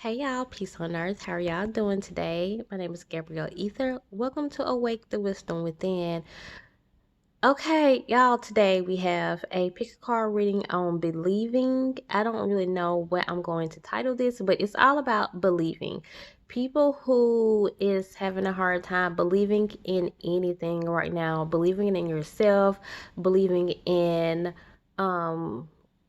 Hey y'all, peace on earth. How are y'all doing today? My name is Gabrielle Ether. Welcome to Awake the Wisdom Within. Okay, y'all, today we have a pick a card reading on believing. I don't really know what I'm going to title this, but it's all about believing. People who is having a hard time believing in anything right now, believing in yourself, believing in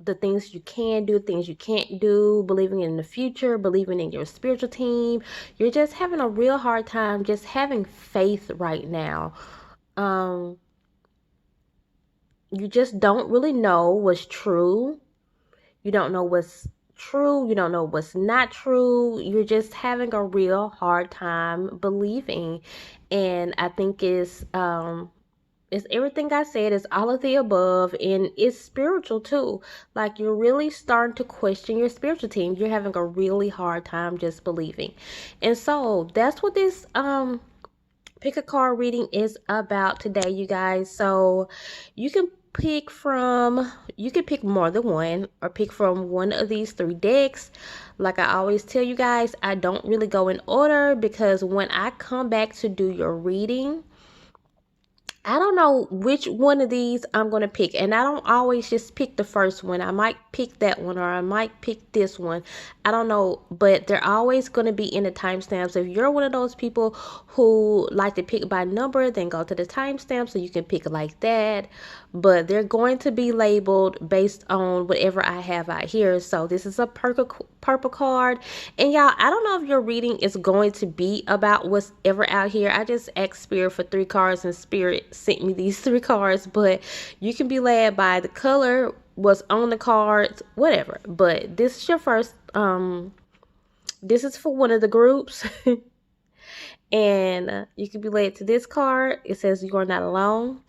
the things you can do, things you can't do, believing in the future, believing in your spiritual team. You're just having a real hard time just having faith right now. You just don't really know what's true. You don't know what's true. You don't know what's not true. You're just having a real hard time believing. And I think it's everything I said, is all of the above, and it's spiritual too. Like, you're really starting to question your spiritual team. You're having a really hard time just believing. And so that's what this pick a card reading is about today, you guys. So you can pick more than one, or pick from one of these three decks. Like I always tell you guys, I don't really go in order, because when I come back to do your reading, I don't know which one of these I'm going to pick. And I don't always just pick the first one. I might pick that one, or I might pick this one. I don't know. But they're always going to be in the timestamps. If you're one of those people who like to pick by number, then go to the timestamp so you can pick like that. But they're going to be labeled based on whatever I have out here. So this is a purple card. And y'all, I don't know if your reading is going to be about what's ever out here. I just asked Spirit for 3 cards, and Spirit sent me these 3 cards. But you can be led by the color, what's on the cards, whatever. But this is your first, this is for one of the groups. And you can be led to this card. It says you are not alone.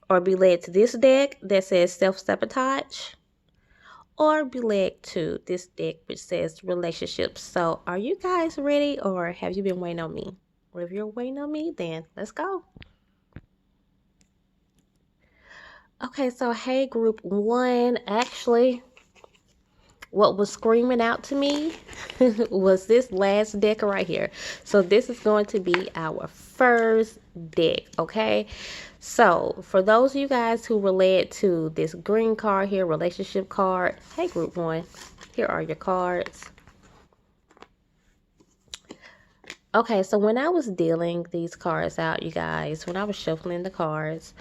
Or be led to this deck that says self-sabotage. Or be led to this deck which says relationships. So are you guys ready, or have you been waiting on me? Well, if you're waiting on me, then let's go. Okay, so hey, group 1. Actually, what was screaming out to me was this last deck right here. So this is going to be our first deck, okay? So for those of you guys who relate to this green card here, relationship card, hey, group 1, here are your cards. Okay, so when I was dealing these cards out, you guys, when I was shuffling the cards,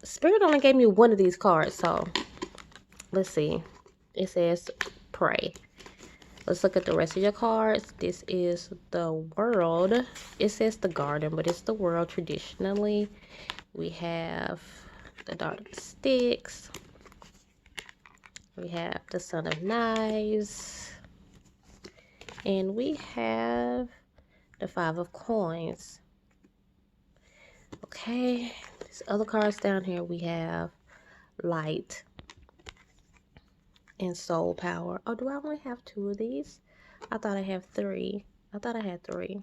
Spirit only gave me one of these cards. So let's see. It says pray. Let's look at the rest of your cards. This is the world. It says the garden, but it's the world traditionally. We have the Dark of Sticks. We have the Son of Knives. And we have the 5 of Coins. Okay. These other cards down here, we have Light and Soul Power. Oh, do I only have 2 of these? I thought I have 3. I thought I had 3.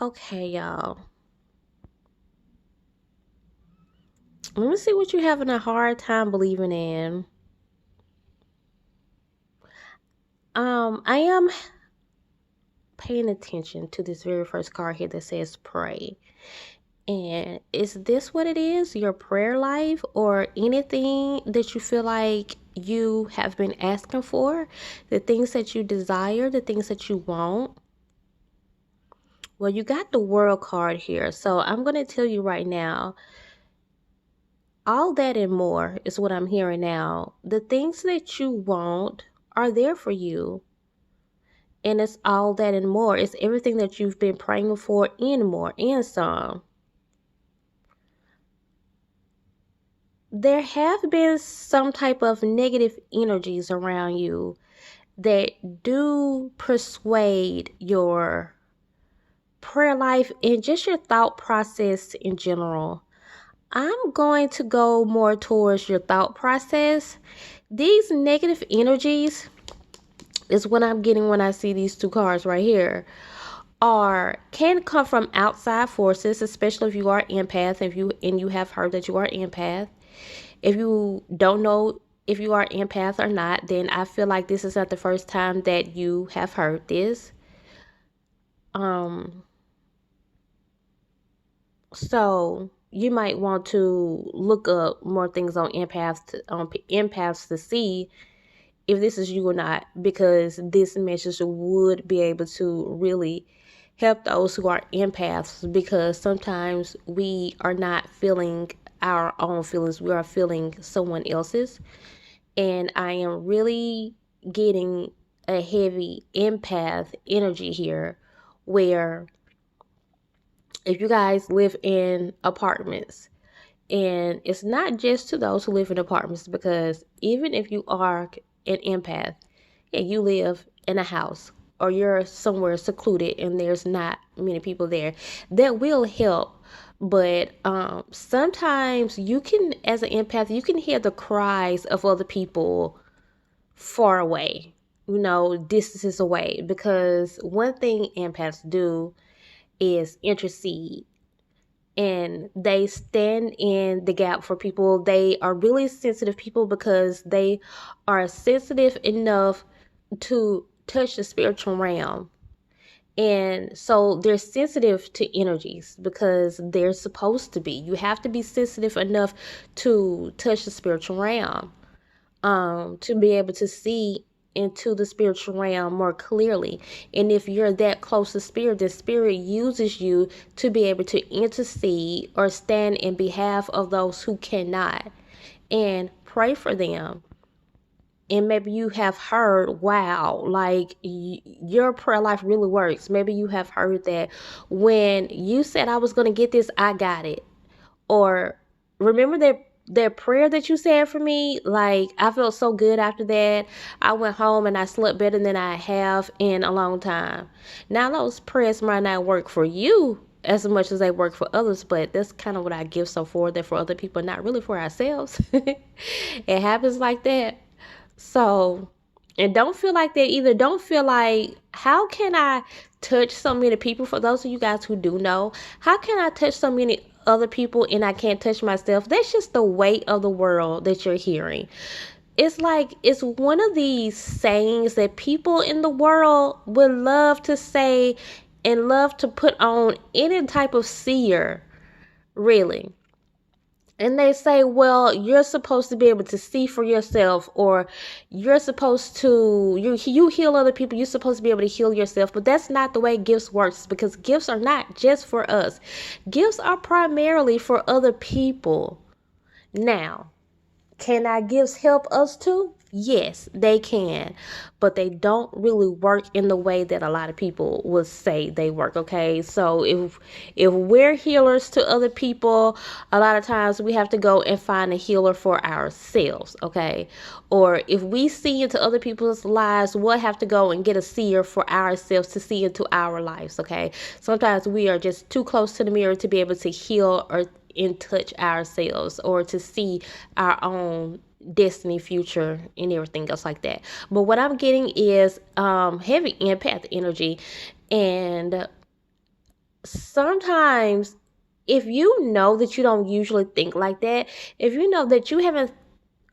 Okay, y'all. Let me see what you're having a hard time believing in. I am paying attention to this very first card here that says pray. And is this what it is? Your prayer life, or anything that you feel like you have been asking for? The things that you desire, the things that you want? Well, you got the World card here. So I'm going to tell you right now, all that and more is what I'm hearing now. The things that you want are there for you. And it's all that and more. It's everything that you've been praying for and more, and some. There have been some type of negative energies around you that do persuade your prayer life and just your thought process in general. I'm going to go more towards your thought process. These negative energies is what I'm getting when I see these 2 cards right here. Can come from outside forces, especially if you are empath, and you have heard that you are empath. If you don't know if you are empath or not, then I feel like this is not the first time that you have heard this. Um, so you might want to look up more things on empaths to see if this is you or not, because this message would be able to really help those who are empaths, because sometimes we are not feeling our own feelings, we are feeling someone else's. And I am really getting a heavy empath energy here, where if you guys live in apartments, and it's not just to those who live in apartments, because even if you are an empath and you live in a house or you're somewhere secluded and there's not many people there, that will help. But sometimes you can, as an empath, you can hear the cries of other people far away, distances away, because one thing empaths do is intercede, and they stand in the gap for people. They are really sensitive people because they are sensitive enough to touch the spiritual realm. And so they're sensitive to energies because they're supposed to be. You have to be sensitive enough to touch the spiritual realm, to be able to see into the spiritual realm more clearly. And if you're that close to spirit, the spirit uses you to be able to intercede or stand in behalf of those who cannot, and pray for them. And maybe you have heard, wow, like your prayer life really works. Maybe you have heard that when you said, I was going to get this, I got it. Or remember that prayer that you said for me, like I felt so good after that. I went home and I slept better than I have in a long time. Now those prayers might not work for you as much as they work for others, but that's kind of what I give so for, that for other people, not really for ourselves. It happens like that. So, and don't feel like that either. Don't feel like, how can I touch so many people? For those of you guys who do know, how can I touch so many other people and I can't touch myself? That's just the weight of the world that you're hearing. It's like, it's one of these sayings that people in the world would love to say and love to put on any type of seer, really. And they say, well, you're supposed to be able to see for yourself, or you're supposed to, you heal other people, you're supposed to be able to heal yourself. But that's not the way gifts works, because gifts are not just for us. Gifts are primarily for other people. Now, can our gifts help us too? Yes, they can, but they don't really work in the way that a lot of people would say they work. Okay, so if we're healers to other people, a lot of times we have to go and find a healer for ourselves. Okay, or if we see into other people's lives, we'll have to go and get a seer for ourselves to see into our lives. Okay, sometimes we are just too close to the mirror to be able to heal or in touch ourselves, or to see our own destiny, future, and everything else like that. But what I'm getting is heavy empath energy. And sometimes, if you know that you don't usually think like that, if you know that you haven't,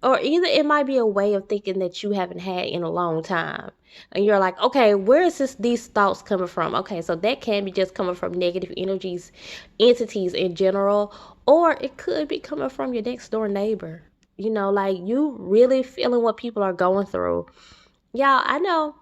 or either it might be a way of thinking that you haven't had in a long time, and you're like, okay, where is these thoughts coming from? Okay, so that can be just coming from negative energies, entities in general, or it could be coming from your next door neighbor. Like, you really feeling what people are going through. Y'all, I know,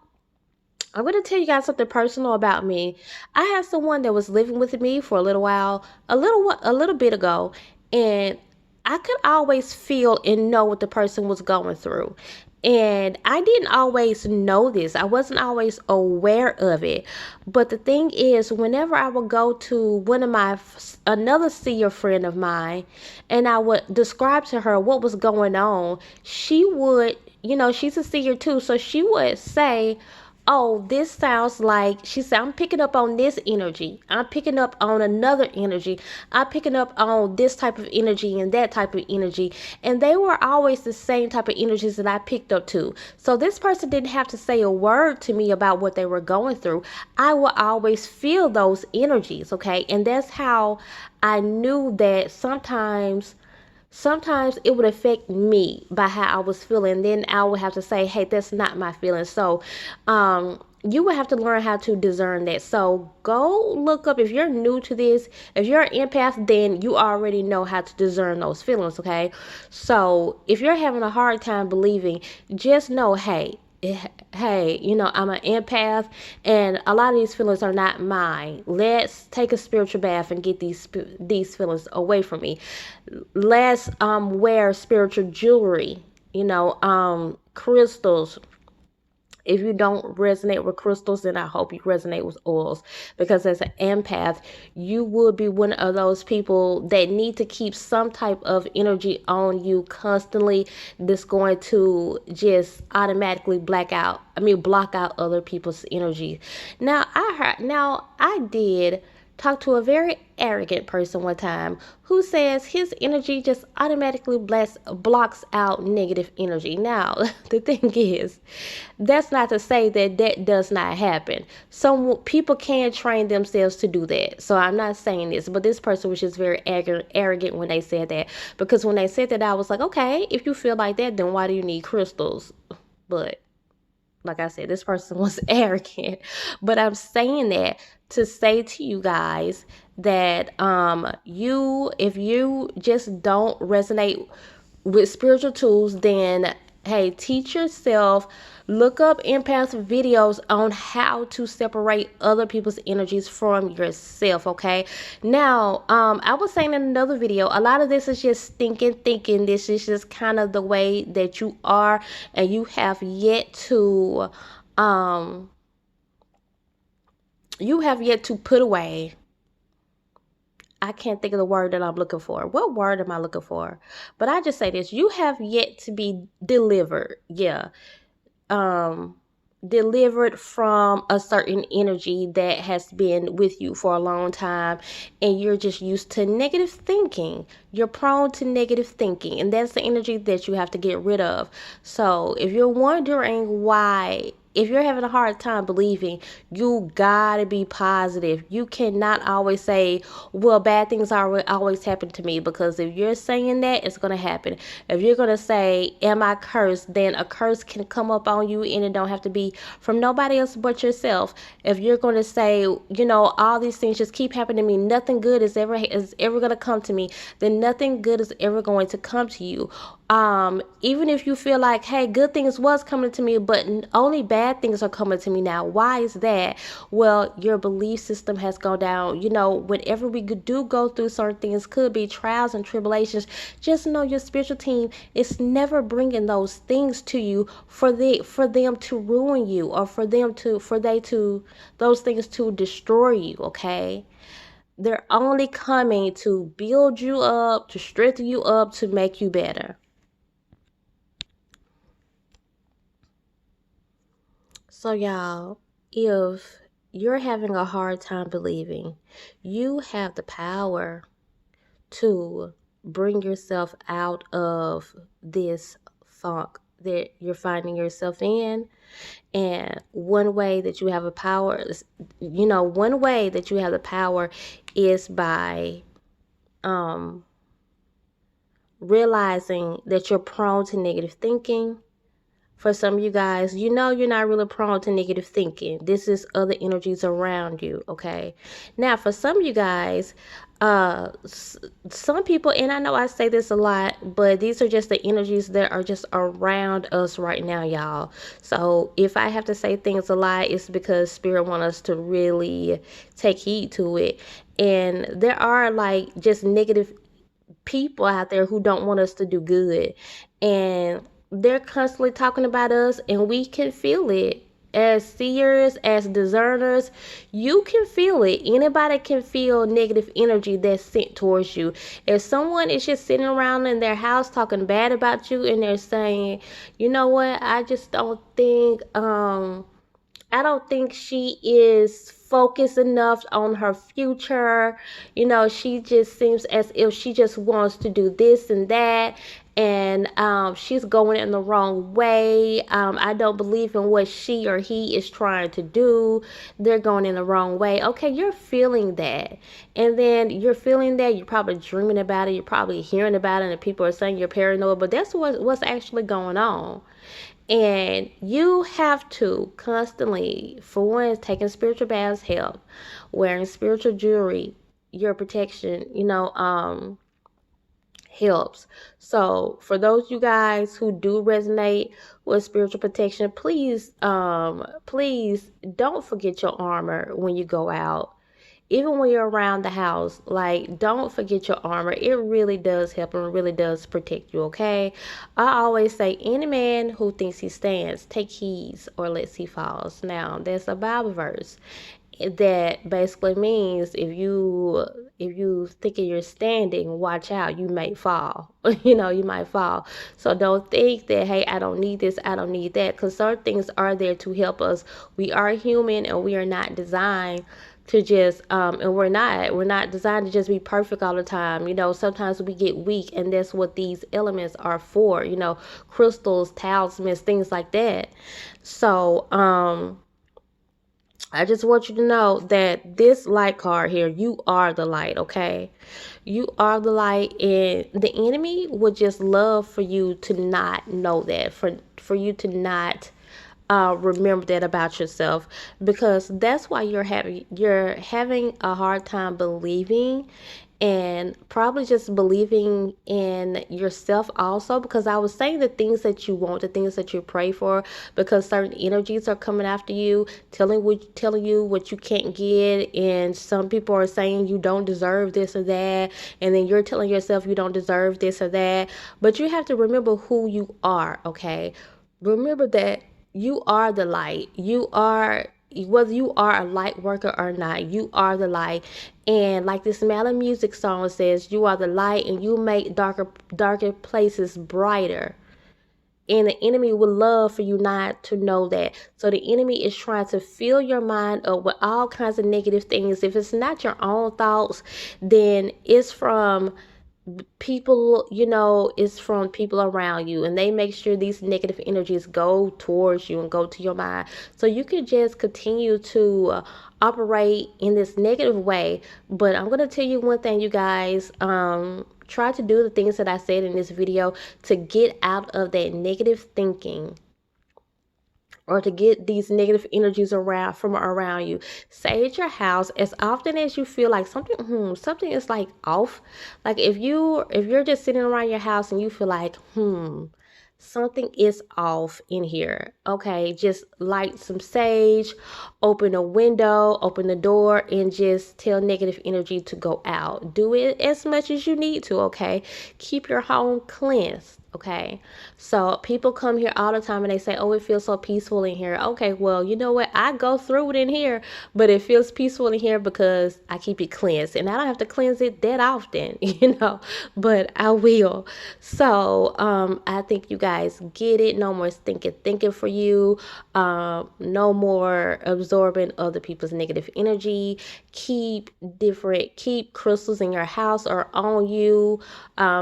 I'm going to tell you guys something personal about me. I had someone that was living with me for a little while, a little bit ago, and I could always feel and know what the person was going through. And I didn't always know this. I wasn't always aware of it. But the thing is, whenever I would go to another seer friend of mine, and I would describe to her what was going on, she would, she's a seer too, so she would say, oh, this sounds like, she said, I'm picking up on this energy. I'm picking up on another energy. I'm picking up on this type of energy and that type of energy. And they were always the same type of energies that I picked up too. So this person didn't have to say a word to me about what they were going through. I will always feel those energies, okay? And that's how I knew that sometimes sometimes it would affect me by how I was feeling. Then I would have to say, hey, that's not my feeling. So you would have to learn how to discern that. So go look up, if you're new to this, if you're an empath, then you already know how to discern those feelings, okay? So if you're having a hard time believing, just know, hey, I'm an empath, and a lot of these feelings are not mine. Let's take a spiritual bath and get these feelings away from me. Let's wear spiritual jewelry, crystals. If you don't resonate with crystals, then I hope you resonate with oils, because as an empath, you would be one of those people that need to keep some type of energy on you constantly, that's going to just automatically block out other people's energy. Now I did talk to a very arrogant person one time who says his energy just automatically blocks out negative energy. Now, the thing is, that's not to say that that does not happen. Some people can train themselves to do that. So I'm not saying this, but this person was just very arrogant when they said that. Because when they said that, I was like, okay, if you feel like that, then why do you need crystals? But like I said, this person was arrogant. But I'm saying that to say to you guys that if you just don't resonate with spiritual tools, then hey, teach yourself. Look up empath videos on how to separate other people's energies from yourself, okay? Now, I was saying in another video, a lot of this is just thinking. This is just kind of the way that you are, and you have yet to put away. I can't think of the word that I'm looking for. What word am I looking for? But I just say this: you have yet to be delivered. Yeah. Delivered from a certain energy that has been with you for a long time, and you're just used to negative thinking. You're prone to negative thinking, and that's the energy that you have to get rid of. So if you're wondering why, if you're having a hard time believing, you gotta be positive. You cannot always say, well, bad things always happen to me, because if you're saying that, it's gonna happen. If you're gonna say, am I cursed, then a curse can come up on you, and it don't have to be from nobody else but yourself. If you're gonna say, all these things just keep happening to me, nothing good is ever gonna come to me, then nothing good is ever going to come to you. Even if you feel like, hey, good things was coming to me, but only bad things are coming to me now. Why is that? Well, your belief system has gone down. Whenever we do go through certain things, could be trials and tribulations, just know your spiritual team is never bringing those things to you for them to ruin you, or for those things to destroy you, okay? They're only coming to build you up, to strengthen you up, to make you better. So y'all, if you're having a hard time believing, you have the power to bring yourself out of this funk that you're finding yourself in. And one way that you have the power is by realizing that you're prone to negative thinking. For some of you guys, you're not really prone to negative thinking. This is other energies around you, okay? Now, for some of you guys, some people, and I know I say this a lot, but these are just the energies that are just around us right now, y'all. So if I have to say things a lot, it's because Spirit wants us to really take heed to it. And there are just negative people out there who don't want us to do good, and they're constantly talking about us, and we can feel it. As seers, as discerners, you can feel it. Anybody can feel negative energy that's sent towards you. If someone is just sitting around in their house talking bad about you, and they're saying, you know what, I don't think she is focused enough on her future. She just seems as if she just wants to do this and that. and she's going in the wrong way. I don't believe in what she or he is trying to do. They're going in the wrong way. Okay, you're feeling that. And then you're feeling that. You're probably dreaming about it. You're probably hearing about it, and people are saying you're paranoid, but that's what's actually going on. And you have to constantly, for one, taking spiritual baths help, wearing spiritual jewelry, your protection, helps. So for those you guys who do resonate with spiritual protection, please don't forget your armor when you go out. Even when you're around the house, like, don't forget your armor. It really does help and really does protect you, okay? I always say, any man who thinks he stands, take heeds or lest he falls. Now, there's a Bible verse that basically means if you thinking you're standing, watch out, you may fall. You might fall. So don't think that, hey, I don't need this, I don't need that, because certain things are there to help us. We are human, and we are not designed to just and we're not designed to just be perfect all the time. Sometimes we get weak, and that's what these elements are for. Crystals, talismans, things like that. So I just want you to know that this light card here, you are the light, okay? You are the light, and the enemy would just love for you to not know that, for you to not remember that about yourself, because that's why you're having a hard time believing, and probably just believing in yourself also, because I was saying the things that you want, the things that you pray for, because certain energies are coming after you, telling you what you can't get, and some people are saying you don't deserve this or that, and then you're telling yourself you don't deserve this or that. But you have to remember who you are, okay? Remember that you are the light. You are, whether you are a light worker or not, you are the light. And like this Mala Music song says, you are the light, and you make darker places brighter. And the enemy would love for you not to know that. So the enemy is trying to fill your mind up with all kinds of negative things. If it's not your own thoughts, then it's from people, it's from people around you, and they make sure these negative energies go towards you and go to your mind, so you can just continue to operate in this negative way. But I'm going to tell you one thing, you guys. Try to do the things that I said in this video to get out of that negative thinking, or to get these negative energies around you. Sage your house as often as you feel like something is like off. Like if you're just sitting around your house and you feel like something is off in here, okay, just light some sage, open a window, open the door, and just tell negative energy to go out. Do it as much as you need to, okay? Keep your home cleansed. Okay, so people come here all the time and they say, oh, it feels so peaceful in here. Okay, well, you know what? I go through it in here, but it feels peaceful in here because I keep it cleansed, and I don't have to cleanse it that often, but I will. So I think you guys get it. No more thinking for you. No more absorbing other people's negative energy. Keep crystals in your house or on you,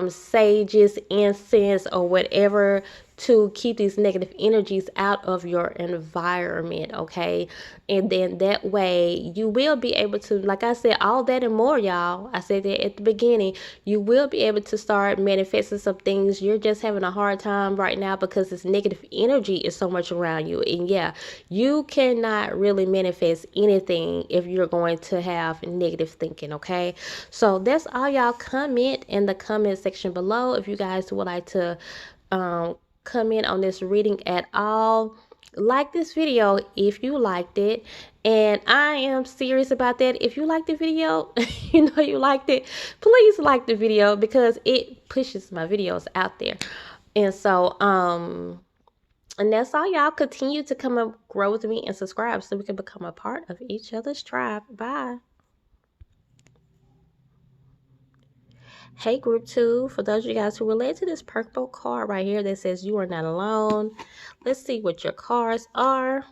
sages, incense, or whatever, to keep these negative energies out of your environment, okay? And then that way you will be able to, like I said, all that and more, y'all. I said that at the beginning. You will be able to start manifesting some things. You're just having a hard time right now because this negative energy is so much around you. And yeah, you cannot really manifest anything if you're going to have negative thinking, okay? So that's all, y'all. Comment in the comment section below if you guys would like to comment on this reading at all. Like this video if you liked it, and I am serious about that. If you liked the video, you liked it, please like the video, because it pushes my videos out there. And so and that's all, y'all. Continue to come and grow with me and subscribe so we can become a part of each other's tribe. Bye. Hey, group 2, for those of you guys who relate to this purple card right here that says you are not alone, let's see what your cards are.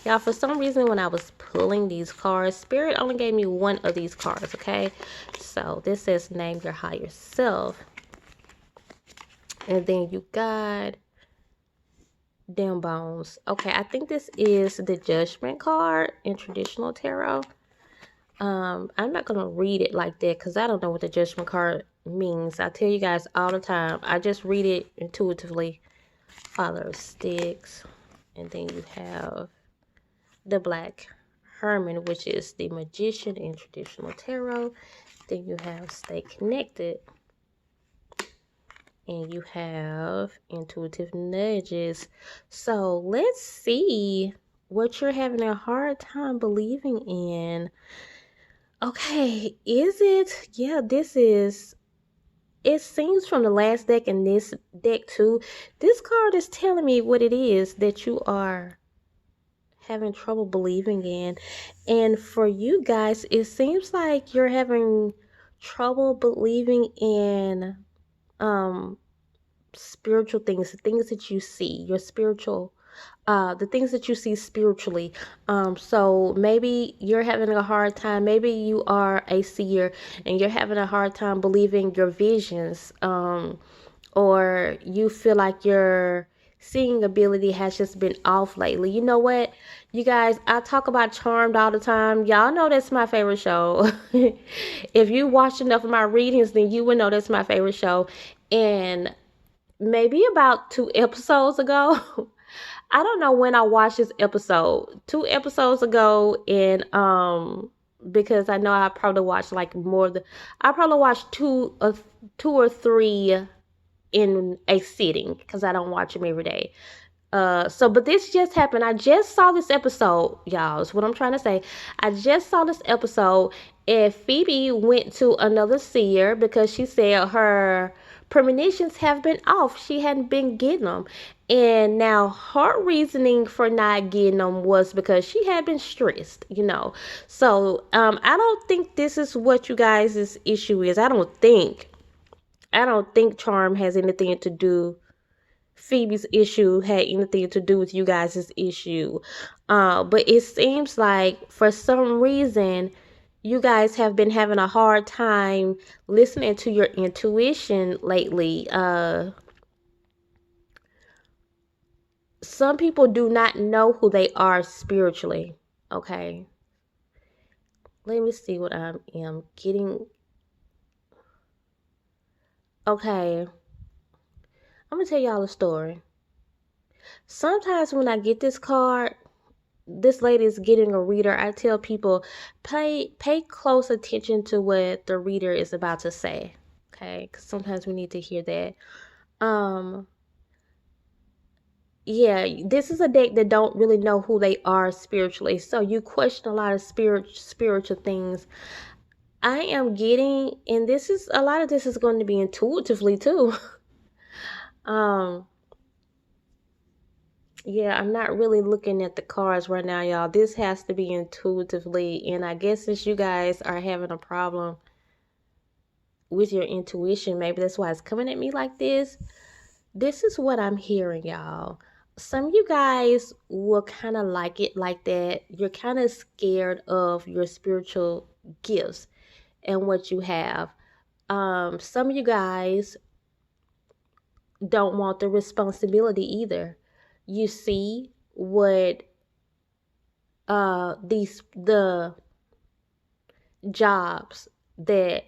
Y'all, for some reason when I was pulling these cards, Spirit only gave me one of these cards, okay? So this says name your higher self. And then you got them bones. Okay, I think this is the Judgment card in traditional tarot. I'm not gonna read it like that because I don't know what the Judgment card means. I tell you guys all the time. I just read it intuitively. Father of Sticks, and then you have the Black Hermit, which is the Magician in traditional tarot. Then you have Stay Connected, and you have Intuitive Nudges. So let's see what you're having a hard time believing in. Okay, is it? Yeah, this is. It seems from the last deck and this deck too, this card is telling me what it is that you are having trouble believing in. And for you guys, it seems like you're having trouble believing in spiritual things, the things that you see, your spiritual the things that you see spiritually. So maybe you're having a hard time, maybe you are a seer and you're having a hard time believing your visions, or you feel like your seeing ability has just been off lately. You know what, you guys, I talk about Charmed all the time. Y'all know that's my favorite show. If you watch enough of my readings, then you would know that's my favorite show. And maybe about 2 episodes ago, I don't know when I watched this episode. 2 episodes ago, and because I know I probably watched like more than I probably watched two or three in a sitting because I don't watch them every day. But this just happened. I just saw this episode, y'all. Is what I'm trying to say. I just saw this episode, and Phoebe went to another seer because she said her premonitions have been off. She hadn't been getting them, and now her reasoning for not getting them was because she had been stressed. So I don't think this is what you guys' issue is. I don't think Charm has anything to do. Phoebe's issue had anything to do with you guys' issue. But it seems like for some reason you guys have been having a hard time listening to your intuition lately. Some people do not know who they are spiritually. Okay. Let me see what I am getting. Okay. I'm going to tell y'all a story. Sometimes when I get this card, this lady is getting a reader, I tell people, pay close attention to what the reader is about to say. Okay, because sometimes we need to hear that. Yeah, this is a deck that don't really know who they are spiritually, so you question a lot of spiritual things. I am getting, and this is a lot of this is going to be intuitively too. Yeah, I'm not really looking at the cards right now, y'all. This has to be intuitively, and I guess since you guys are having a problem with your intuition, maybe that's why it's coming at me like this. This is what I'm hearing, y'all. Some of you guys will kind of like it like that. You're kind of scared of your spiritual gifts and what you have. Some of you guys don't want the responsibility either. You see what the jobs that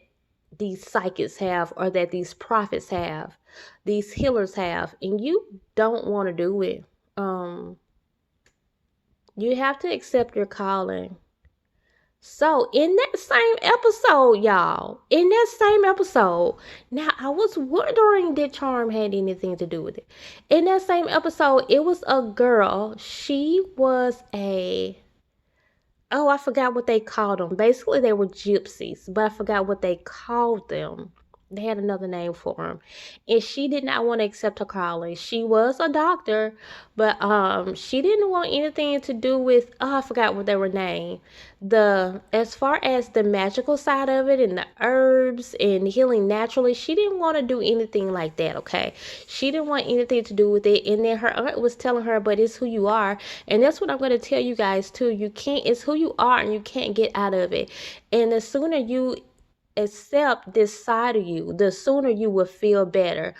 these psychics have, or that these prophets have, these healers have, and you don't want to do it. You have to accept your calling. So in that same episode, y'all, now I was wondering did Charm had anything to do with it. In that same episode, it was a girl. She was I forgot what they called them. Basically, they were gypsies, but I forgot what they called them. They had another name for them. And she did not want to accept her calling. She was a doctor, but she didn't want anything to do with, I forgot what they were named. As far as the magical side of it and the herbs and healing naturally, she didn't want to do anything like that, okay? She didn't want anything to do with it. And then her aunt was telling her, but it's who you are. And that's what I'm going to tell you guys too. It's who you are, and you can't get out of it. And the sooner you accept this side of you, the sooner you will feel better.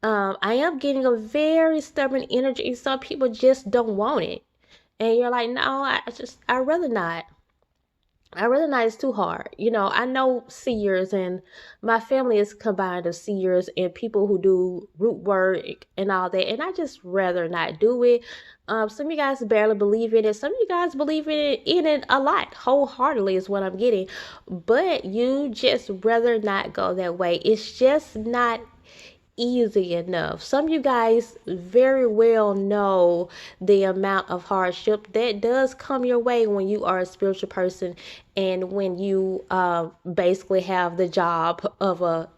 I am getting a very stubborn energy. Some people just don't want it. And you're like, no, I rather not. I rather not. It's too hard. I know seers, and my family is combined of seers and people who do root work and all that. And I just rather not do it. Some of you guys barely believe in it. Some of you guys believe in it a lot, wholeheartedly is what I'm getting. But you just rather not go that way. It's just not easy enough. Some of you guys very well know the amount of hardship that does come your way when you are a spiritual person, and when you basically have the job of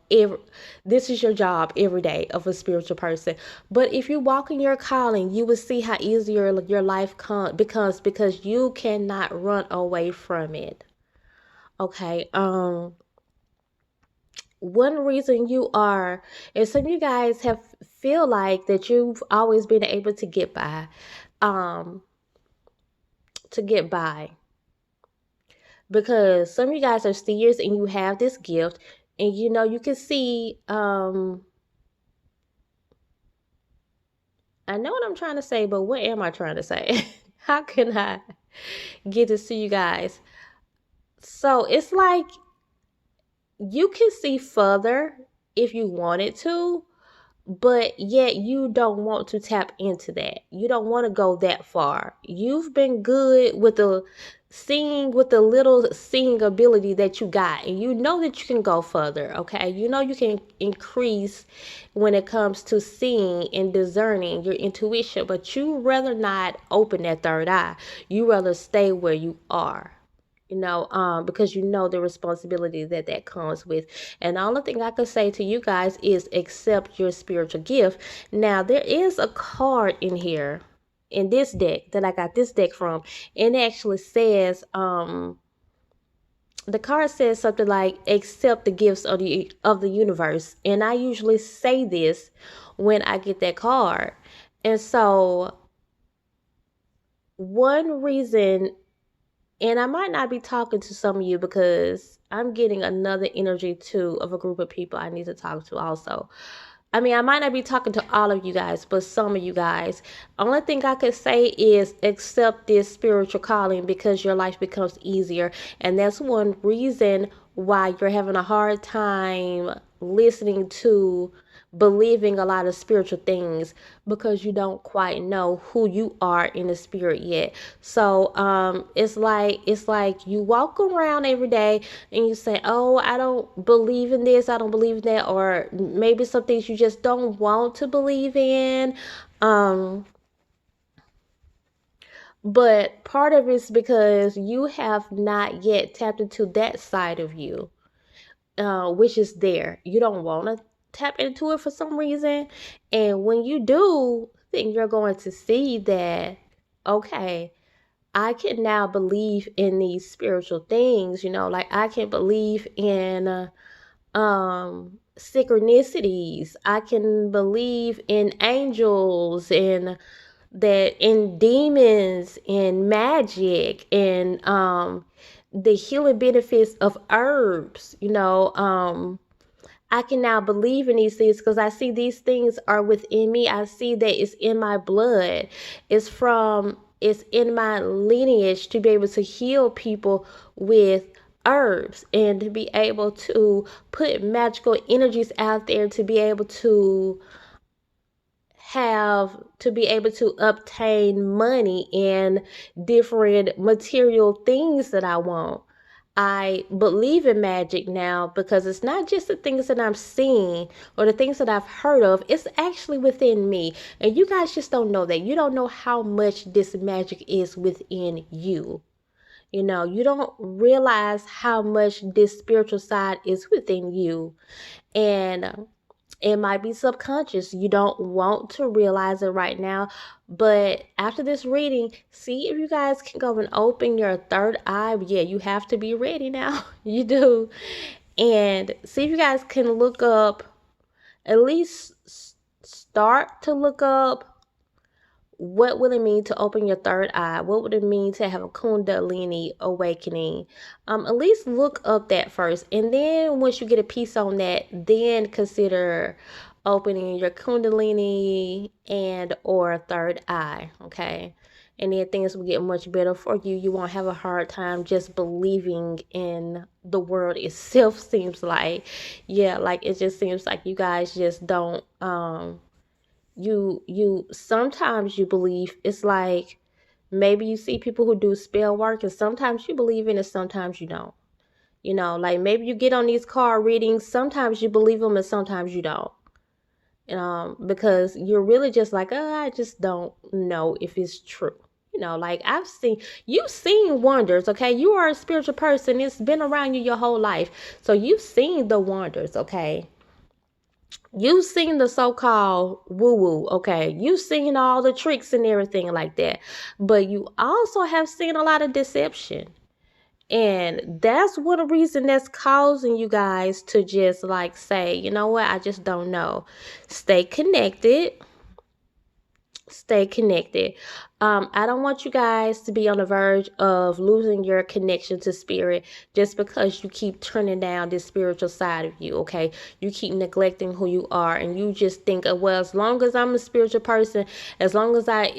this is your job every day of a spiritual person. But if you walk in your calling, you will see how easier your life becomes, because you cannot run away from it. Okay. One reason you are, and some of you guys have feel like that you've always been able to get by, um to get by because some of you guys are seers and you have this gift, and you can see, I know what I'm trying to say, but what am I trying to say? How can I get this to you guys? So it's like you can see further if you wanted to, but yet you don't want to tap into that. You don't want to go that far. You've been good with the seeing, with the little seeing ability that you got, and you know that you can go further. Okay, you know you can increase when it comes to seeing and discerning your intuition, but you rather not open that third eye. You rather stay where you are, because you know the responsibility that comes with. And the only thing I could say to you guys is accept your spiritual gift. Now, there is a card in here in this deck that I got this deck from, and it actually says, the card says something like accept the gifts of the universe. And I usually say this when I get that card. And so one reason, and I might not be talking to some of you because I'm getting another energy too of a group of people I need to talk to also. I mean, I might not be talking to all of you guys, but some of you guys. Only thing I could say is accept this spiritual calling, because your life becomes easier. And that's one reason why you're having a hard time listening to, believing a lot of spiritual things, because you don't quite know who you are in the spirit yet. So it's like you walk around every day and you say, oh, I don't believe in this, I don't believe in that, or maybe some things you just don't want to believe in. But part of it's because you have not yet tapped into that side of you, which is there. You don't want to tap into it for some reason. And when you do, then you're going to see that, okay, I can now believe in these spiritual things, like I can believe in synchronicities. I can believe in angels, and that in demons and magic, and the healing benefits of herbs. I can now believe in these things because I see these things are within me. I see that it's in my blood. It's in my lineage to be able to heal people with herbs, and to be able to put magical energies out there, to be able to obtain money and different material things that I want. I believe in magic now because it's not just the things that I'm seeing or the things that I've heard of. It's actually within me. And you guys just don't know that. You don't know how much this magic is within you. You don't realize how much this spiritual side is within you. And it might be subconscious. You don't want to realize it right now. But after this reading, see if you guys can go and open your third eye. Yeah, you have to be ready now. You do. And see if you guys can look up, at least start to look up, what would it mean to open your third eye? What would it mean to have a Kundalini awakening? At least look up that first. And then once you get a piece on that, then consider opening your kundalini and or third eye, okay? And then things will get much better for you. You won't have a hard time just believing in the world itself. Seems like, yeah, like it just seems like you guys just don't you sometimes you believe. It's like maybe you see people who do spell work and sometimes you believe in it, sometimes you don't. Like maybe you get on these card readings, sometimes you believe them and sometimes you don't. Because you're really just like, oh, I just don't know if it's true. Like you've seen wonders, okay? You are a spiritual person. It's been around you your whole life. So you've seen the wonders, okay? You've seen the so-called woo-woo, okay? You've seen all the tricks and everything like that. But you also have seen a lot of deception. And that's one reason that's causing you guys to just like say, you know what, I just don't know. Stay connected. Stay connected. I don't want you guys to be on the verge of losing your connection to spirit just because you keep turning down this spiritual side of you, okay? You keep neglecting who you are and you just think, well, as long as I'm a spiritual person, as long as I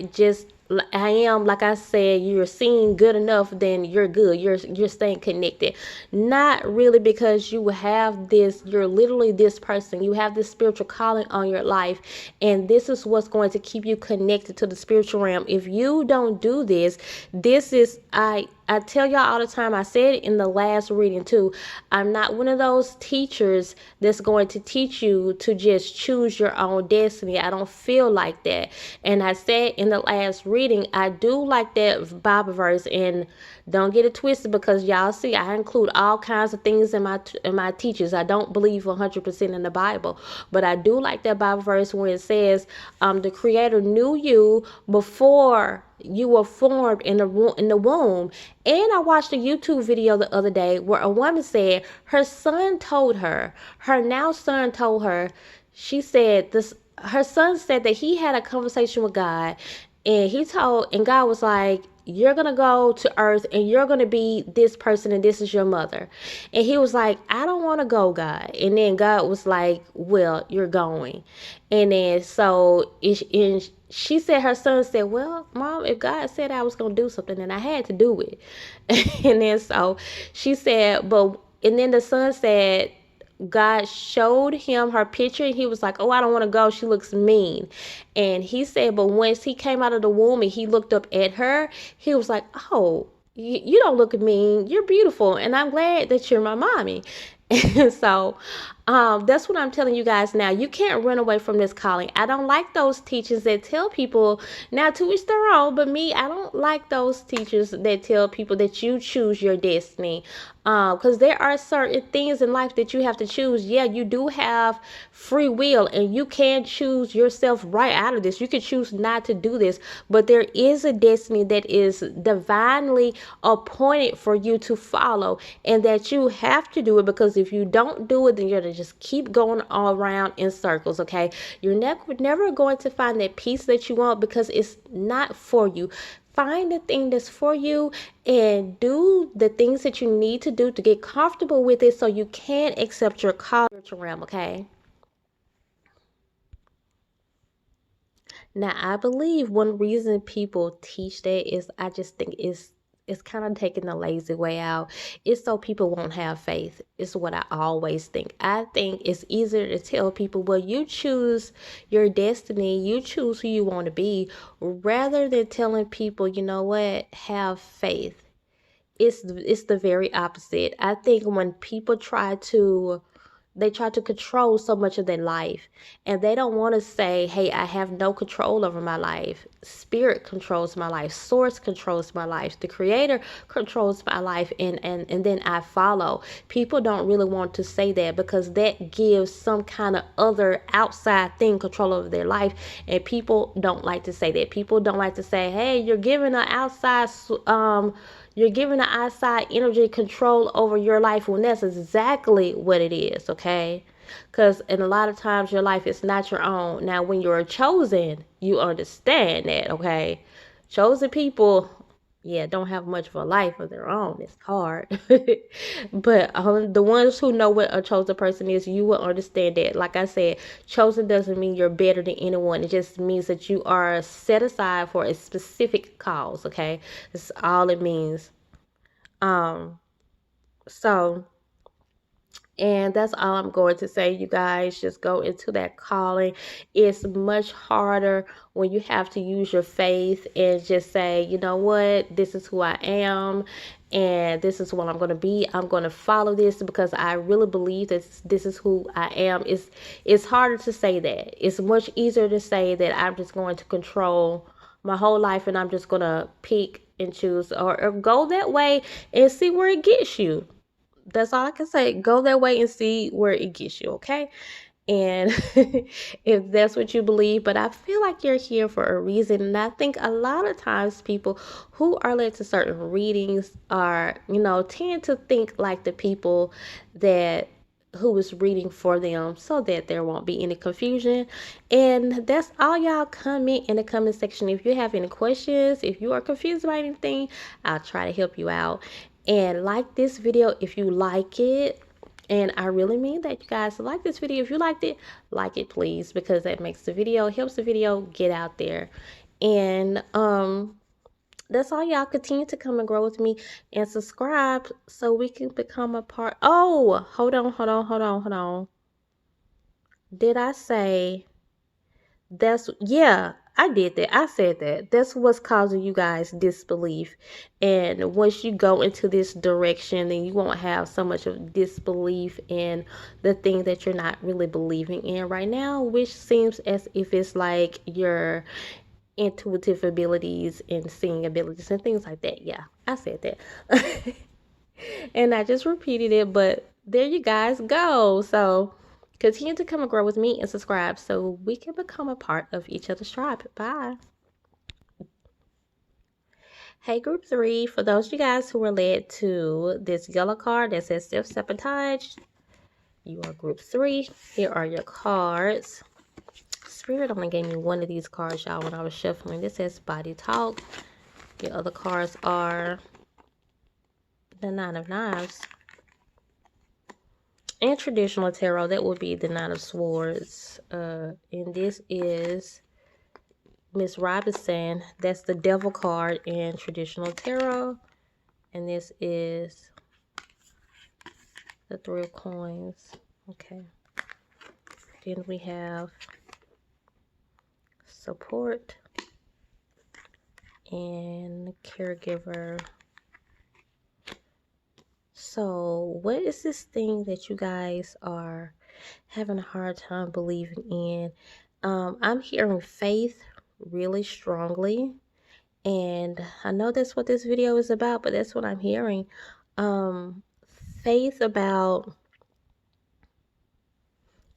am, like I said, you're seeing good enough, then you're good. You're staying connected. Not really, because you have this, you're literally this person. You have this spiritual calling on your life, and this is what's going to keep you connected to the spiritual realm. If you don't do this, this is I tell y'all all the time, I said it in the last reading too, I'm not one of those teachers that's going to teach you to just choose your own destiny. I don't feel like that. And I said in the last reading, I do like that Bible verse, and don't get it twisted, because y'all see I include all kinds of things in my teachers. I don't believe 100% in the Bible, but I do like that Bible verse where it says, the Creator knew you before you were formed in the womb. And I watched a YouTube video the other day where a woman said her son told her, her now son told her, she said this, her son said that he had a conversation with God, and God was like, you're gonna go to earth and you're gonna be this person and this is your mother. And he was like, I don't want to go, God. And then God was like, well, you're going. And then and she said, her son said, well, Mom, if God said I was gonna do something, then I had to do it. And then so she said, and then the son said, God showed him her picture and he was like, oh, I don't want to go, she looks mean. And he said, but once he came out of the womb and he looked up at her, he was like, oh, you don't look mean, you're beautiful, and I'm glad that you're my mommy. And so that's what I'm telling you guys now. You can't run away from this calling. I don't like those teachers that tell people, now to each their own, but me, I don't like those teachers that tell people that you choose your destiny. Because there are certain things in life that you have to choose. Yeah, you do have free will and you can choose yourself right out of this. You can choose not to do this, but there is a destiny that is divinely appointed for you to follow, and that you have to do it, because if you don't do it, then you're going to just keep going all around in circles, okay? You're never going to find that peace that you want, because it's not for you. Find the thing that's for you and do the things that you need to do to get comfortable with it so you can accept your call to spiritual realm, okay? Now, I believe one reason people teach that is, I just think it's kind of taking the lazy way out. It's so people won't have faith. It's what I always think. I think it's easier to tell people, well, you choose your destiny, you choose who you want to be, rather than telling people, you know what, have faith. It's the very opposite. I think when people they try to control so much of their life, and they don't want to say, hey, I have no control over my life. Spirit controls my life, source controls my life, the creator controls my life, and then I follow. People don't really want to say that, because that gives some kind of other outside thing control over their life, and people don't like to say that. People don't like to say, hey, you're giving an outside energy control over your life, when that's exactly what it is, okay? Because in a lot of times your life is not your own. Now, when you're chosen, you understand that, okay? Chosen people, yeah, don't have much of a life of their own. It's hard. But the ones who know what a chosen person is, you will understand that. Like I said, chosen doesn't mean you're better than anyone. It just means that you are set aside for a specific cause, okay? That's all it means. Um, so and that's all I'm going to say, you guys. Just go into that calling. It's much harder when you have to use your faith and just say, you know what, this is who I am and this is what I'm going to be. I'm going to follow this because I really believe that this is who I am. It's harder to say that. It's much easier to say that I'm just going to control my whole life and I'm just going to pick and choose or go that way and see where it gets you. That's all I can say. Go that way and see where it gets you, okay? And if that's what you believe, but I feel like you're here for a reason. And I think a lot of times people who are led to certain readings are, tend to think like the people that who is reading for them so that there won't be any confusion. And that's all. Y'all comment in the comment section if you have any questions. If you are confused about anything, I'll try to help you out. And like this video if you like it. And I really mean that, you guys. Like this video if you liked it, like it please, because that makes the video, helps the video get out there. And that's all. Y'all continue to come and grow with me and subscribe so we can become a part. Oh, hold on. Did I say yeah, I did that. I said that. That's what's causing you guys disbelief. And once you go into this direction, then you won't have so much of disbelief in the thing that you're not really believing in right now, which seems as if it's like your intuitive abilities and seeing abilities and things like that. Yeah, I said that. And I just repeated it, but there you guys go. So continue to come and grow with me and subscribe so we can become a part of each other's tribe. Bye. Hey, group 3, for those of you guys who were led to this yellow card that says self-sabotage, you are group 3. Here are your cards. Spirit only gave me one of these cards, y'all, when I was shuffling. This says body talk. Your other cards are the 9 of Knives. And traditional tarot, that would be the 9 of Swords. And this is Miss Robinson. That's the Devil card in traditional tarot. And this is the 3 of Coins. Okay. Then we have support and caregiver. So what is this thing that you guys are having a hard time believing in? I'm hearing faith really strongly, and I know that's what this video is about, but that's what I'm hearing. Faith about,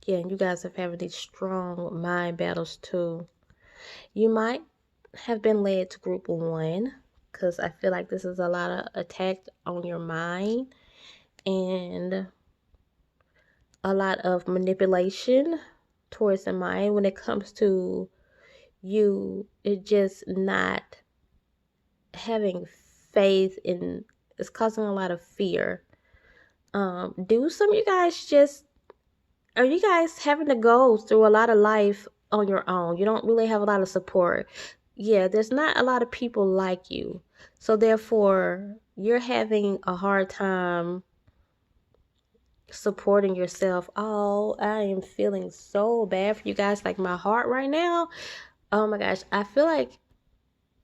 yeah, you guys are having these strong mind battles too. You might have been led to group 1 because I feel like this is a lot of attack on your mind and a lot of manipulation towards the mind when it comes to you. It just not having faith in, it's causing a lot of fear. Do some of you guys just, are you guys having to go through a lot of life on your own? You don't really have a lot of support. Yeah, there's not a lot of people like you. So therefore, you're having a hard time supporting yourself. Oh, I am feeling so bad for you guys. Like my heart right now. Oh my gosh, I feel like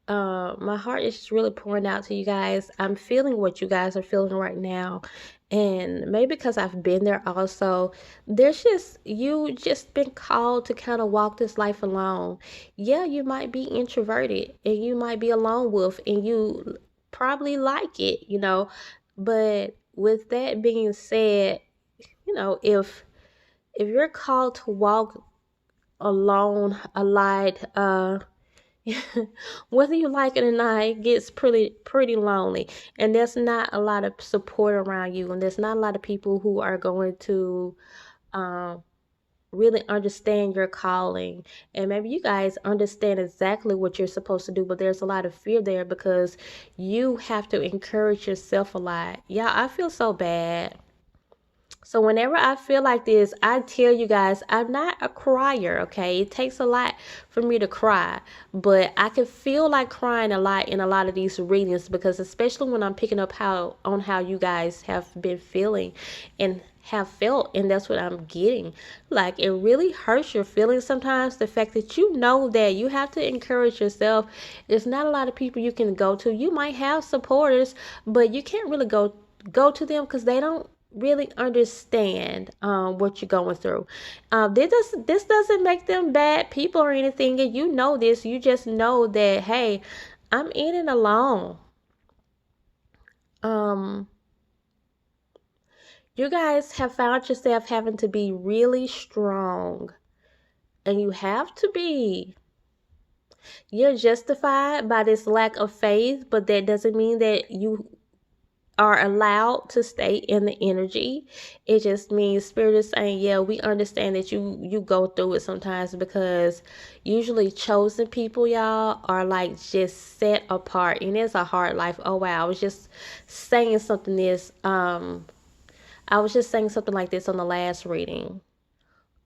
my heart is just really pouring out to you guys. I'm feeling what you guys are feeling right now. And maybe because I've been there also, there's just, you just been called to kind of walk this life alone. Yeah, you might be introverted and you might be a lone wolf and you probably like it, But with that being said, if you're called to walk alone, a light, whether you like it or not, it gets pretty lonely, and there's not a lot of support around you, and there's not a lot of people who are going to really understand your calling, and maybe you guys understand exactly what you're supposed to do, but there's a lot of fear there because you have to encourage yourself a lot. Yeah, I feel so bad. So whenever I feel like this, I tell you guys, I'm not a crier, okay? It takes a lot for me to cry, but I can feel like crying a lot in a lot of these readings, because especially when I'm picking up how you guys have been feeling and have felt, and that's what I'm getting. Like, it really hurts your feelings sometimes, the fact that you know that you have to encourage yourself. There's not a lot of people you can go to. You might have supporters, but you can't really go to them because they don't really understand what you're going through. This doesn't make them bad people or anything, and you know this. You just know that, hey, I'm in it alone. Um, you guys have found yourself having to be really strong, and you have to be. You're justified by this lack of faith, but that doesn't mean that you are allowed to stay in the energy. It just means Spirit is saying, yeah, we understand that you go through it sometimes, because usually chosen people, y'all, are like just set apart, and it's a hard life. Oh wow, I was just saying something like this on the last reading.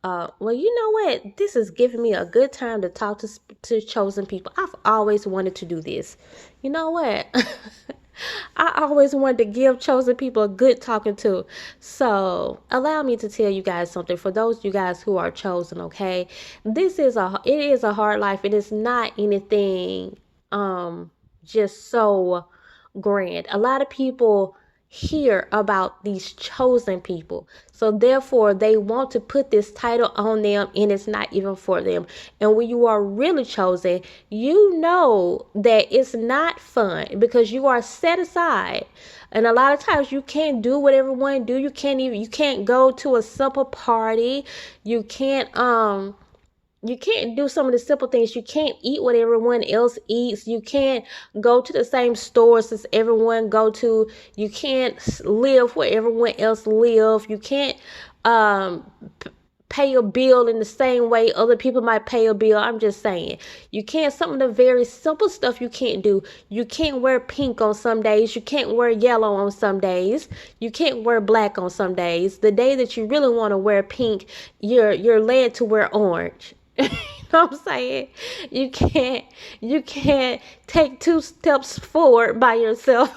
Well, you know what? This is giving me a good time to talk to chosen people. I've always wanted to do this. You know what? I always wanted to give chosen people a good talking to. So allow me to tell you guys something. For those of you guys who are chosen, okay, it is a hard life. It is not anything just so grand. A lot of people hear about these chosen people, so therefore they want to put this title on them, and it's not even for them. And when you are really chosen, you know that it's not fun, because you are set aside. And a lot of times you can't do what everyone do. You can't go to a simple party. You can't do some of the simple things. You can't eat what everyone else eats. You can't go to the same stores as everyone go to. You can't live where everyone else live. You can't pay a bill in the same way other people might pay a bill. I'm just saying. You can't, some of the very simple stuff you can't do. You can't wear pink on some days. You can't wear yellow on some days. You can't wear black on some days. The day that you really want to wear pink, you're led to wear orange. You know what I'm saying? You can't take 2 steps forward by yourself.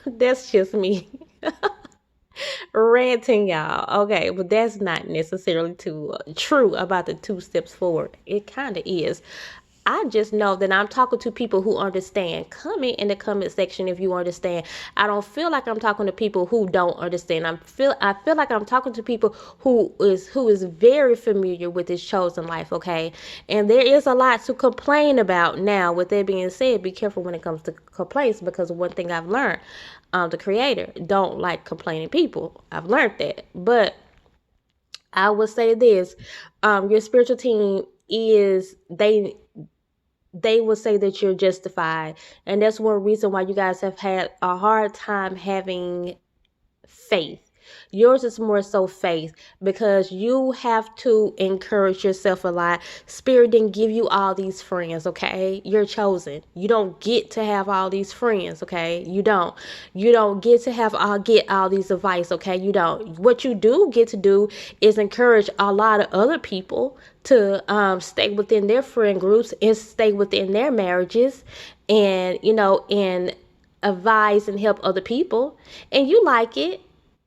That's just me ranting, y'all. Okay, but that's not necessarily too true about the 2 steps forward. It kind of is. I just know that I'm talking to people who understand. Comment in the comment section if you understand. I don't feel like I'm talking to people who don't understand. I feel like I'm talking to people who is very familiar with this chosen life, okay? And there is a lot to complain about. Now, with that being said, be careful when it comes to complaints, because one thing I've learned, the creator don't like complaining people. I've learned that. But I will say this, your spiritual team is, they will say that you're justified. And that's one reason why you guys have had a hard time having faith. Yours is more so faith, because you have to encourage yourself a lot. Spirit didn't give you all these friends, okay? You're chosen. You don't get to have all these friends, okay? You don't get to get all these advice, okay? You don't. What you do get to do is encourage a lot of other people to stay within their friend groups and stay within their marriages, and and advise and help other people. And you like it.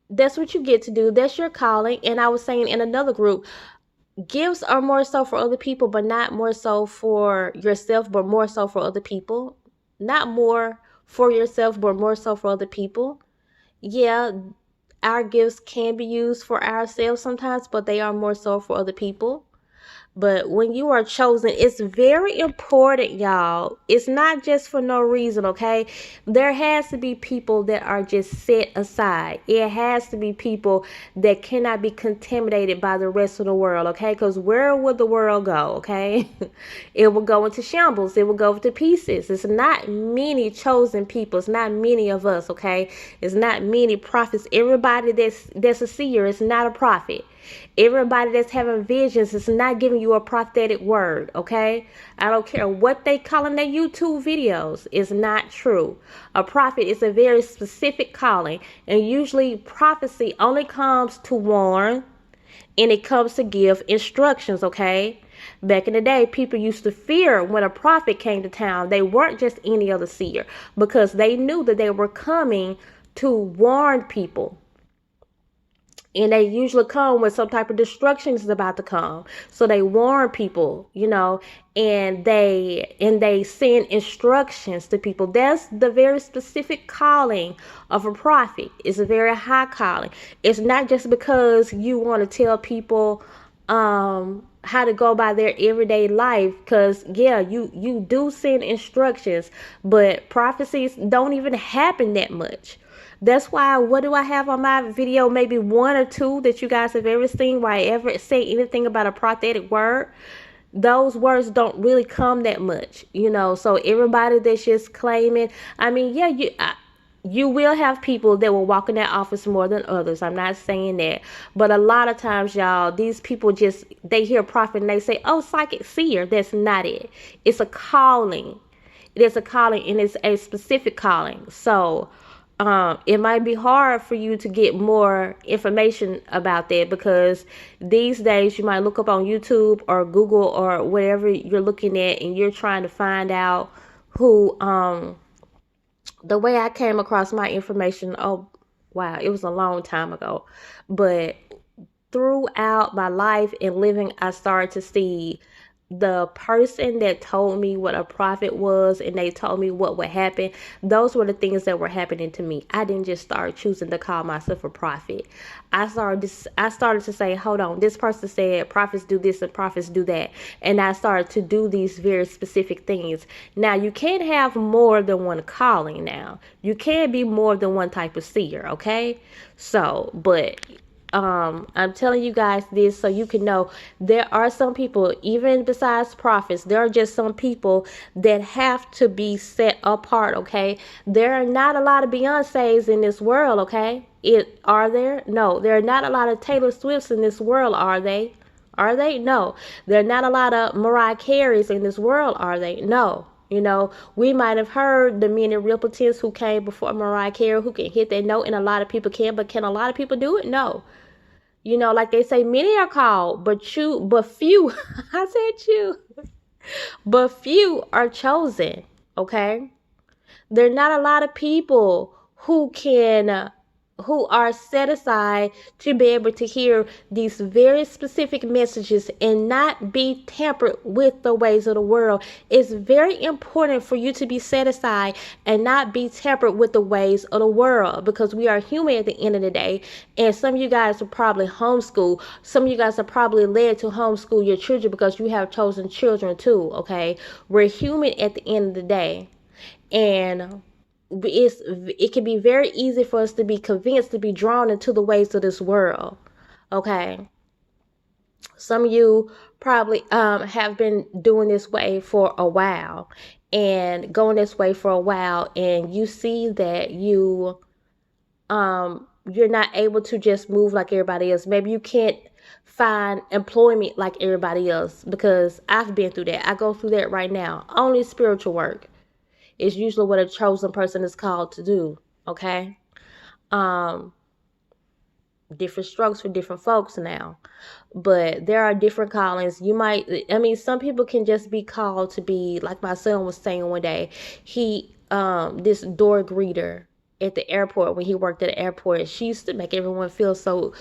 That's what you get to do. That's your calling. And I was saying in another group, gifts are more so for other people, but not more so for yourself, but more so for other people. Not more for yourself, but more so for other people. Yeah, our gifts can be used for ourselves sometimes, but they are more so for other people. But when you are chosen, it's very important, y'all. It's not just for no reason, okay? There has to be people that are just set aside. It has to be people that cannot be contaminated by the rest of the world, okay? Because where would the world go, okay? It will go into shambles. It will go to pieces. It's not many chosen people. It's not many of us, okay? It's not many prophets. Everybody that's a seer is not a prophet. Everybody that's having visions is not giving you a prophetic word, okay? I don't care what they call in their YouTube videos. It's not true. A prophet is a very specific calling, and usually prophecy only comes to warn, and it comes to give instructions, okay? Back in the day, people used to fear when a prophet came to town. They weren't just any other seer because they knew that they were coming to warn people. And they usually come when some type of destruction is about to come. So they warn people, and they send instructions to people. That's the very specific calling of a prophet. It's a very high calling. It's not just because you want to tell people how to go by their everyday life, because you do send instructions, but prophecies don't even happen that much. That's why, what do I have on my video? Maybe one or two that you guys have ever seen where I ever say anything about a prophetic word. Those words don't really come that much, So everybody that's just claiming, you will have people that will walk in that office more than others. I'm not saying that. But a lot of times, y'all, these people they hear prophet and they say, oh, psychic seer. That's not it. It's a calling. It is a calling, and it's a specific calling. So it might be hard for you to get more information about that, because these days you might look up on YouTube or Google or whatever you're looking at, and you're trying to find out who the way I came across my information, oh wow, it was a long time ago, but throughout my life and living, I started to see the person that told me what a prophet was, and they told me what would happen. Those were the things that were happening to me. I didn't just start choosing to call myself a prophet. I started to say, hold on, this person said prophets do this and prophets do that, and I started to do these very specific things. Now, you can't have more than one calling. Now, you can't be more than one type of seer, okay? So, but I'm telling you guys this so you can know there are some people, even besides prophets, there are just some people that have to be set apart, okay? There are not a lot of Beyoncés in this world, okay? Are there? No. There are not a lot of Taylor Swifts in this world, are they? Are they? No. There are not a lot of Mariah Careys in this world, are they? No. We might have heard the many replicants who came before Mariah Carey who can hit that note, and a lot of people can, but can a lot of people do it? No. Like they say, many are called, but few, I said you, but few are chosen, okay? There are not a lot of people who are set aside to be able to hear these very specific messages and not be tampered with the ways of the world. It's very important for you to be set aside and not be tampered with the ways of the world, because we are human at the end of the day. And some of you guys are probably homeschooled. Some of you guys are probably led to homeschool your children because you have chosen children too, okay? We're human at the end of the day. And it can be very easy for us to be convinced, to be drawn into the ways of this world, okay? Some of you probably have been doing this way for a while and going this way for a while, and you see that you're not able to just move like everybody else. Maybe you can't find employment like everybody else, because I've been through that. I go through that right now. Only spiritual work is usually what a chosen person is called to do, okay? Different strokes for different folks now, but there are different callings. Some people can just be called to be, like my son was saying one day, this door greeter at the airport. When he worked at the airport, she used to make everyone feel so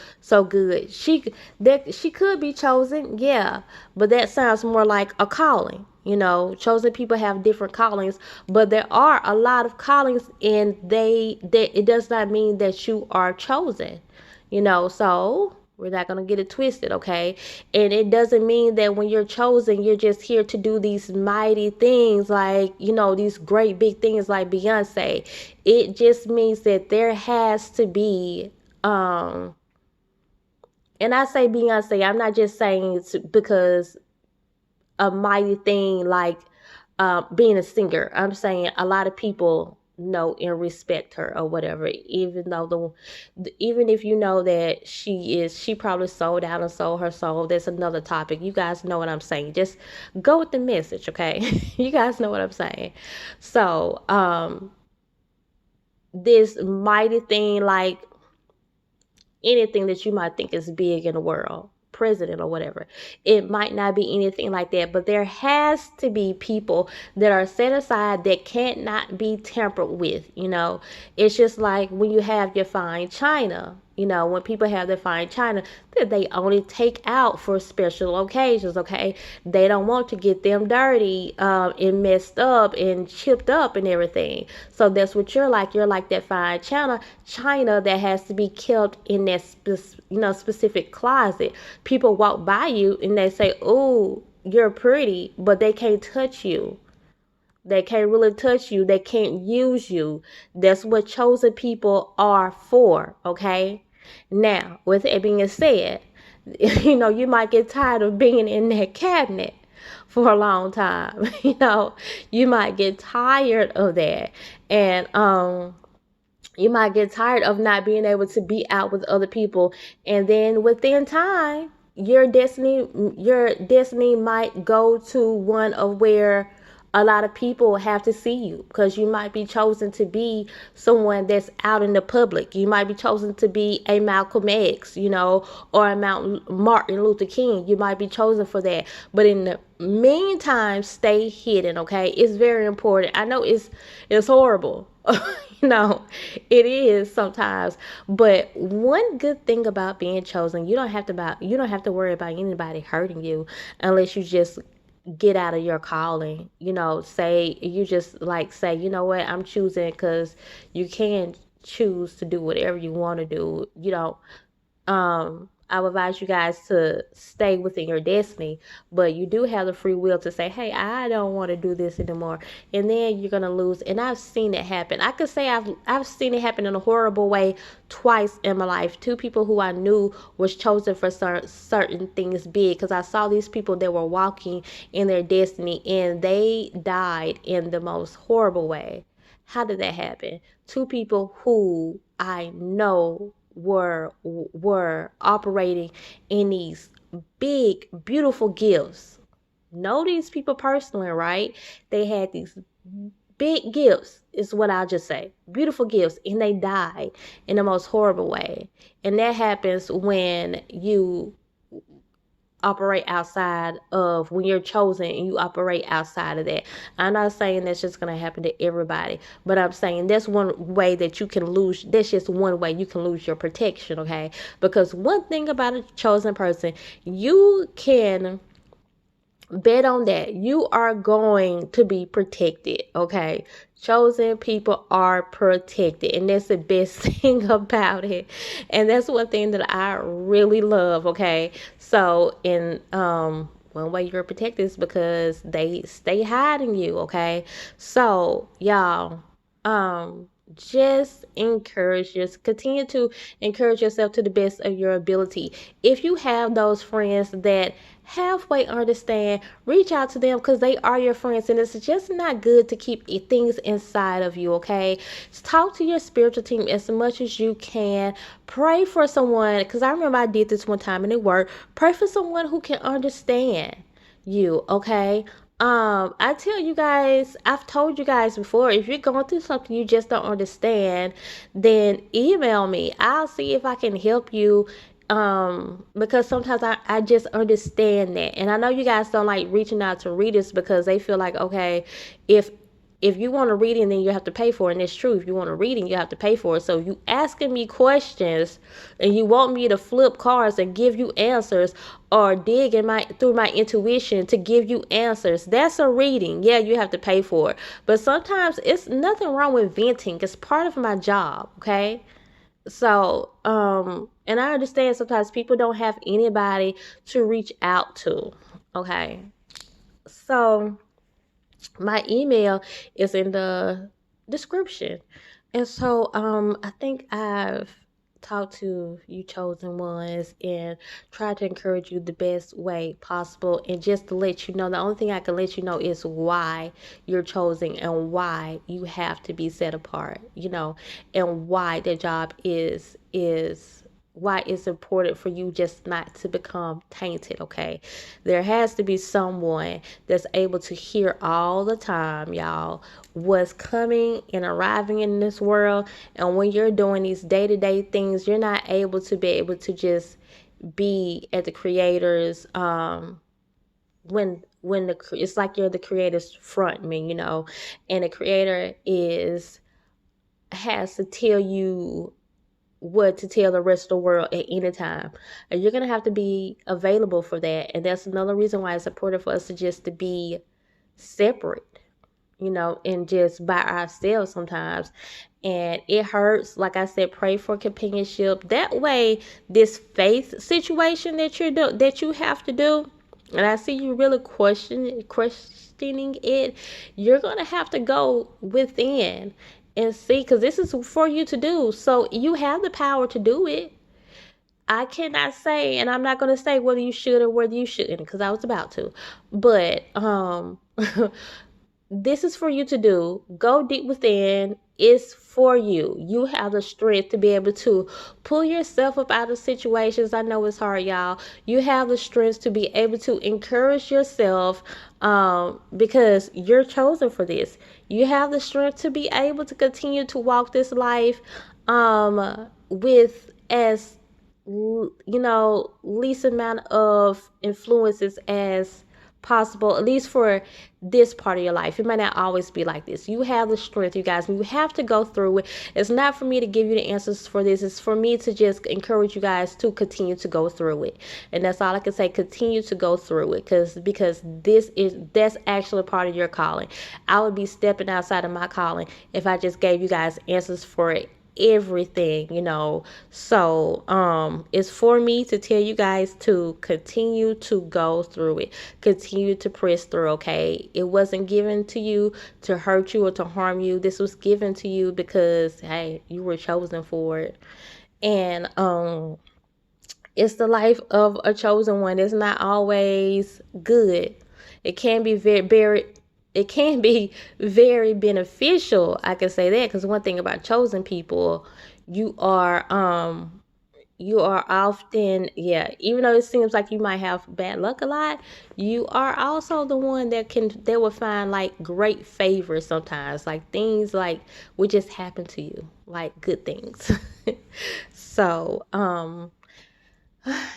good. She could be chosen, yeah, but that sounds more like a calling. Chosen people have different callings, but there are a lot of callings, and it does not mean that you are chosen. So we're not going to get it twisted, okay? And it doesn't mean that when you're chosen, you're just here to do these mighty things, like, these great big things like Beyonce. It just means that there has to be, and I say Beyonce, I'm not just saying it's because a mighty thing like being a singer. I'm saying a lot of people know and respect her or whatever, even though even if you know that she probably sold out and sold her soul. That's another topic. You guys know what I'm saying. Just go with the message, okay? You guys know what I'm saying. So this mighty thing, like anything that you might think is big in the world, president or whatever, it might not be anything like that, but there has to be people that are set aside that can't not be tampered with. It's just like when you have your fine china. When people have their fine china that they only take out for special occasions, okay? They don't want to get them dirty and messed up and chipped up and everything. So that's what you're like. You're like that fine china that has to be kept in that specific closet. People walk by you and they say, "Ooh, you're pretty," but they can't touch you. They can't really touch you. They can't use you. That's what chosen people are for, okay? Now, with that being said, you might get tired of being in that cabinet for a long time. You might get tired of that. And you might get tired of not being able to be out with other people, and then within time your destiny might go to one of where a lot of people have to see you, because you might be chosen to be someone that's out in the public. You might be chosen to be a Malcolm X, or a Martin Luther King. You might be chosen for that, but in the meantime, stay hidden, okay? It's very important. I know it's horrible. It is sometimes, but one good thing about being chosen, you don't have to worry about anybody hurting you, unless you just get out of your calling. Say you just like say, you know what, I'm choosing, because you can choose to do whatever you want to do. I would advise you guys to stay within your destiny, but you do have the free will to say, "Hey, I don't want to do this anymore," and then you're gonna lose. And I've seen it happen. I could say I've seen it happen in a horrible way twice in my life. Two people who I knew was chosen for certain things big, because I saw these people that were walking in their destiny, and they died in the most horrible way. How did that happen? Two people who I know were operating in these big, beautiful gifts. Know these people personally, right? They had these big gifts, is what I'll just say. Beautiful gifts, and they died in the most horrible way. And that happens when you operate outside of, when you're chosen and you operate outside of that. I'm not saying that's just going to happen to everybody, but I'm saying that's one way that you can lose. That's just one way you can lose your protection, okay? Because one thing about a chosen person, you can bet on that you are going to be protected, okay? Chosen people are protected, and that's the best thing about it. And that's one thing that I really love, okay? So in one way you're protected is because they stay hiding you, okay? So y'all, continue to encourage yourself to the best of your ability. If you have those friends that halfway understand, reach out to them, because they are your friends, and it's just not good to keep things inside of you, okay? Talk to your spiritual team as much as you can. Pray for someone, because I remember I did this one time and it worked. Pray for someone who can understand you, okay? I tell you guys, I've told you guys before, if you're going through something you just don't understand, then email me. I'll see if I can help you, because sometimes I just understand that. And I know you guys don't like reaching out to readers, because they feel like, okay, if you want a reading, then you have to pay for it. And it's true. If you want a reading, you have to pay for it. So you asking me questions and you want me to flip cards and give you answers, or dig in through my intuition to give you answers, that's a reading. Yeah, you have to pay for it. But sometimes it's nothing wrong with venting. It's part of my job, okay? So, and I understand sometimes people don't have anybody to reach out to, okay? So my email is in the description. And so I think I've talk to you chosen ones and try to encourage you the best way possible. And just to let you know, the only thing I can let you know is why you're chosen and why you have to be set apart, and why the job is why it's important for you just not to become tainted. Okay, there has to be someone that's able to hear all the time, y'all, what's coming and arriving in this world. And when you're doing these day-to-day things, you're not able to be able to just be at the creator's when it's like you're the creator's frontman, and the creator has to tell you what to tell the rest of the world at any time. And you're going to have to be available for that. And that's another reason why it's important for us to be separate, and just by ourselves sometimes. And it hurts. Like I said, pray for companionship. That way, this faith situation that you have to do, and I see you really questioning it, you're going to have to go within and see, because this is for you to do. So you have the power to do it. I cannot say, and I'm not going to say whether you should or whether you shouldn't, because I was about to. But this is for you to do. Go deep within. It's for you. You have the strength to be able to pull yourself up out of situations. I know it's hard, y'all. You have the strength to be able to encourage yourself, because you're chosen for this. You have the strength to be able to continue to walk this life with as least amount of influences as possible, at least for this part of your life. It might not always be like this. You have the strength, you guys, and you have to go through it. It's not for me to give you the answers for this. It's for me to just encourage you guys to continue to go through it. And that's all I can say. Continue to go through it, because that's actually part of your calling. I would be stepping outside of my calling if I just gave you guys answers for it everything. So it's for me to tell you guys to continue to go through it, continue to press through. Okay, it wasn't given to you to hurt you or to harm you. This was given to you because, hey, you were chosen for it. And it's the life of a chosen one. It's not always good. It can be it can be very beneficial. I can say that, because one thing about chosen people, you are often, yeah, even though it seems like you might have bad luck a lot, you are also the one that will find like great favor sometimes. Like things like would just happen to you, like good things. So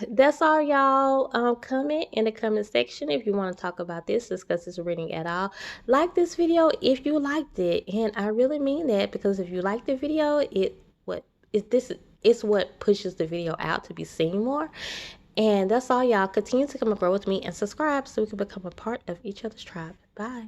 that's all, y'all. Comment in the comment section if you want to talk about this, discuss this reading at all. Like this video if you liked it, and I really mean that, because if you like the video, it's what pushes the video out to be seen more. And that's all, y'all. Continue to come and grow with me and subscribe so we can become a part of each other's tribe. Bye.